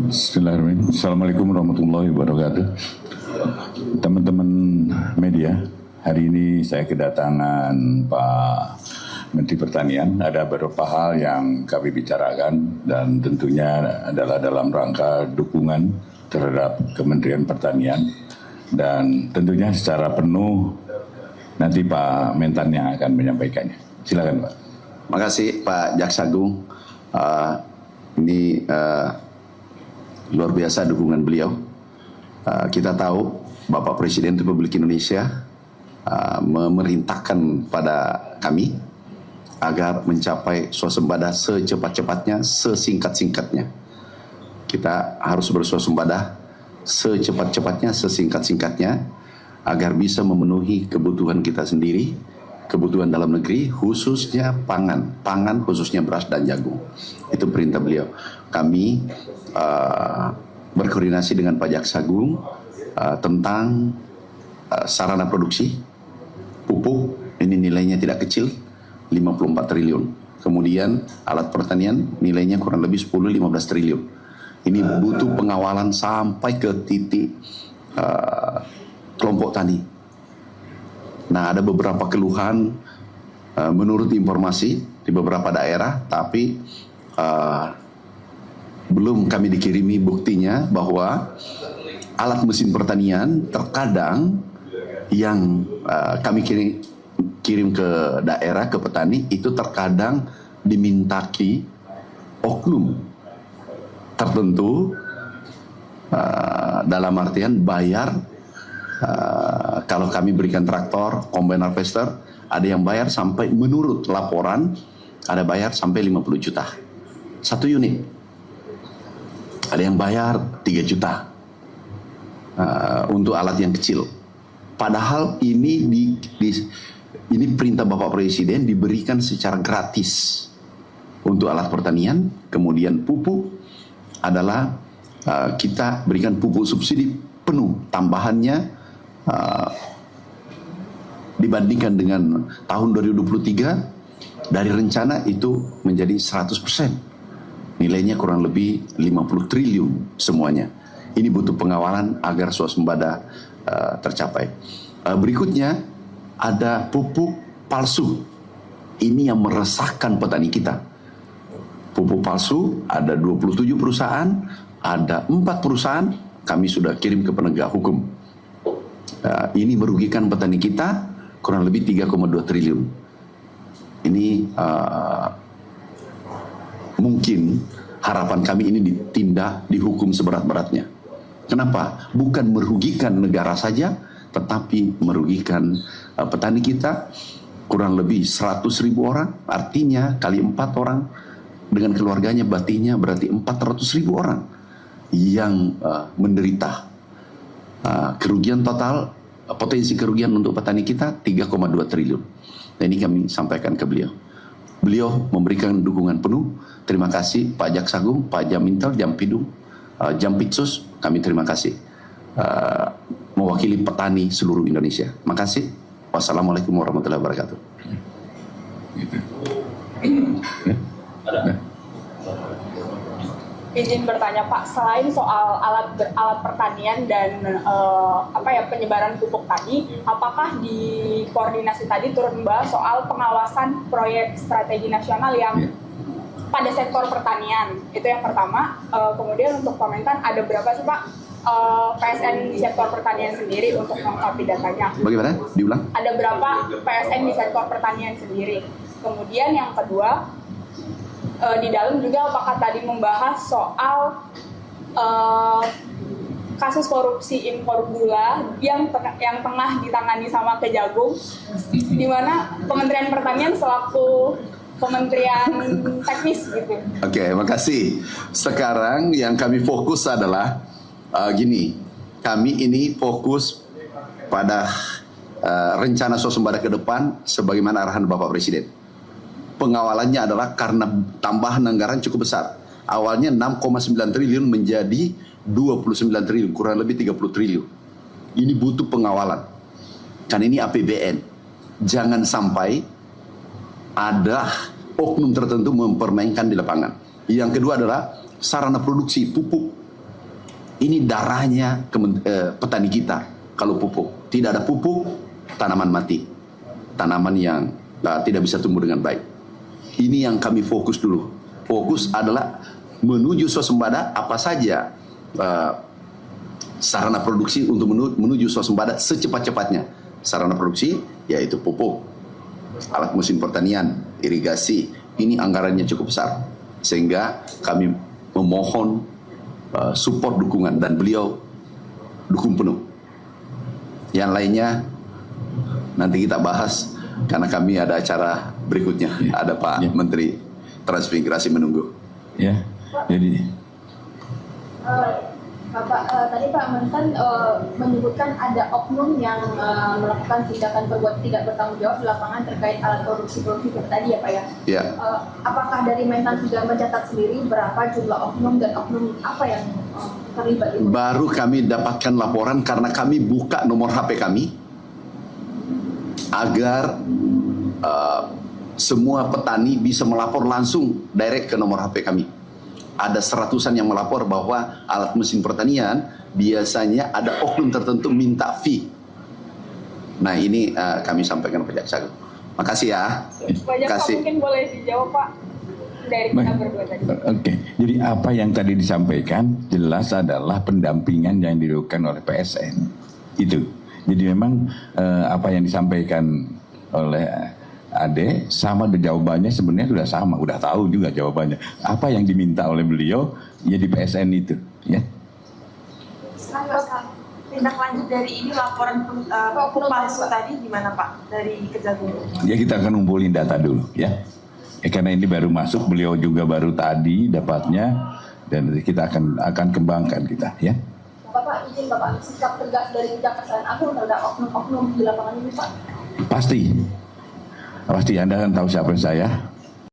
Bismillahirrahmanirrahim. Assalamualaikum warahmatullahi wabarakatuh. Teman-teman media, hari ini saya kedatangan Pak Menteri Pertanian. Ada beberapa hal yang kami bicarakan dan tentunya adalah dalam rangka dukungan terhadap Kementerian Pertanian. Dan tentunya secara penuh nanti Pak Mentan yang akan menyampaikannya. Silakan Pak. Makasih Pak Jaksa Agung. Ini luar biasa dukungan beliau. Kita tahu Bapak Presiden Republik Indonesia memerintahkan pada kami agar mencapai swasembada secepat-cepatnya, sesingkat-singkatnya. Kita harus berswasembada secepat-cepatnya, sesingkat-singkatnya agar bisa memenuhi kebutuhan kita sendiri, kebutuhan dalam negeri, khususnya pangan khususnya beras dan jagung. Itu perintah beliau. Kami berkoordinasi dengan Pak Jaksa Agung tentang sarana produksi pupuk, ini nilainya tidak kecil, 54 triliun. Kemudian alat pertanian nilainya kurang lebih 10-15 triliun. Ini butuh pengawalan sampai ke titik kelompok tani. Nah, ada beberapa keluhan menurut informasi di beberapa daerah, tapi belum kami dikirimi buktinya bahwa alat mesin pertanian terkadang yang kami kirim ke daerah, ke petani, itu terkadang dimintaki oknum tertentu, dalam artian bayar. Kalau kami berikan traktor, combine harvester, ada yang bayar sampai, menurut laporan, ada bayar sampai 50 juta satu unit. Ada yang bayar 3 juta untuk alat yang kecil. Padahal ini ini perintah Bapak Presiden diberikan secara gratis untuk alat pertanian. Kemudian pupuk adalah kita berikan pupuk subsidi penuh. Tambahannya dibandingkan dengan tahun 2023 dari rencana itu menjadi 100%. Nilainya kurang lebih 50 triliun semuanya. Ini butuh pengawalan agar swasembada tercapai. Berikutnya ada pupuk palsu. Ini yang meresahkan petani kita. Pupuk palsu ada 27 perusahaan, ada 4 perusahaan kami sudah kirim ke penegak hukum. Ini merugikan petani kita kurang lebih 3,2 triliun. Ini mungkin harapan kami ini ditindak, dihukum seberat-beratnya. Kenapa? Bukan merugikan negara saja, tetapi merugikan petani kita kurang lebih 100.000 orang. Artinya kali 4 orang dengan keluarganya, berarti 400.000 orang yang menderita. Kerugian total, potensi kerugian untuk petani kita 3,2 triliun. Nah, ini kami sampaikan ke beliau. Beliau memberikan dukungan penuh. Terima kasih Pak Jaksa Agung, Pak Jamintel, Jampidum, Jampitsus. Kami terima kasih mewakili petani seluruh Indonesia. Makasih. Wassalamualaikum warahmatullahi wabarakatuh. Izin bertanya Pak, selain soal alat pertanian dan penyebaran pupuk tadi, apakah di koordinasi tadi turut membahas soal pengawasan proyek strategi nasional yang pada sektor pertanian? Itu yang pertama. Kemudian untuk komentar, ada berapa sih Pak PSN di sektor pertanian sendiri untuk melengkapi datanya? Bagaimana? Diulang? Ada berapa PSN di sektor pertanian sendiri? Kemudian yang kedua, di dalam juga apakah tadi membahas soal kasus korupsi impor gula yang tengah ditangani sama Kejagung, di mana Kementerian Pertanian selaku kementerian teknis gitu. Oke, makasih. Sekarang yang kami fokus adalah gini, kami ini fokus pada rencana swasembada ke depan sebagaimana arahan Bapak Presiden. Pengawalannya adalah karena tambahan anggaran cukup besar. Awalnya 6,9 triliun menjadi 29 triliun, kurang lebih 30 triliun. Ini butuh pengawalan. Kan ini APBN. Jangan sampai ada oknum tertentu mempermainkan di lapangan. Yang kedua adalah sarana produksi pupuk Ini darahnya petani kita. Kalau pupuk, tidak ada pupuk, tanaman mati. Tanaman yang tidak bisa tumbuh dengan baik. Ini yang kami fokus dulu. Fokus adalah menuju swasembada apa saja sarana produksi untuk menuju swasembada secepat-cepatnya. Sarana produksi yaitu pupuk, alat mesin pertanian, irigasi. Ini anggarannya cukup besar. Sehingga kami memohon support dukungan dan beliau dukung penuh. Yang lainnya nanti kita bahas karena kami ada acara berikutnya. Ada Pak Menteri Transmigrasi menunggu. Ya, jadi Bapak, tadi Pak Mentan menyebutkan ada oknum yang melakukan tindakan perbuatan tidak bertanggung jawab di lapangan terkait alat produksi tadi ya Pak ya? Ya. Apakah dari Mentan sudah mencatat sendiri berapa jumlah oknum dan oknum apa yang terlibat itu? Baru kami dapatkan laporan karena kami buka nomor HP kami agar semua petani bisa melapor langsung direct ke nomor HP kami. Ada seratusan yang melapor bahwa alat mesin pertanian biasanya ada oknum tertentu minta fee. Nah ini kami sampaikan ke Jaksa. Makasih ya. Banyak Pak, Kasih. mungkin boleh dijawab Pak dari kita berdua tadi. Oke, jadi apa yang tadi disampaikan jelas adalah pendampingan yang dilakukan oleh PSN. Itu. Jadi memang apa yang disampaikan oleh Ade sama jawabannya sebenarnya sudah sama, udah tahu juga jawabannya. Apa yang diminta oleh beliau ya di PSN itu, ya. Tindak lanjut dari ini laporan pupuk palsu tadi gimana Pak dari Kejagung? Ya kita akan ngumpulin data dulu, ya. Karena ini baru masuk, beliau juga baru tadi dapatnya dan kita akan kembangkan kita, ya. Bapak izin Bapak sikap tegas dari Kejaksaan Agung terhadap oknum-oknum di lapangan ini Pak? Pasti Anda kan tahu siapa saya.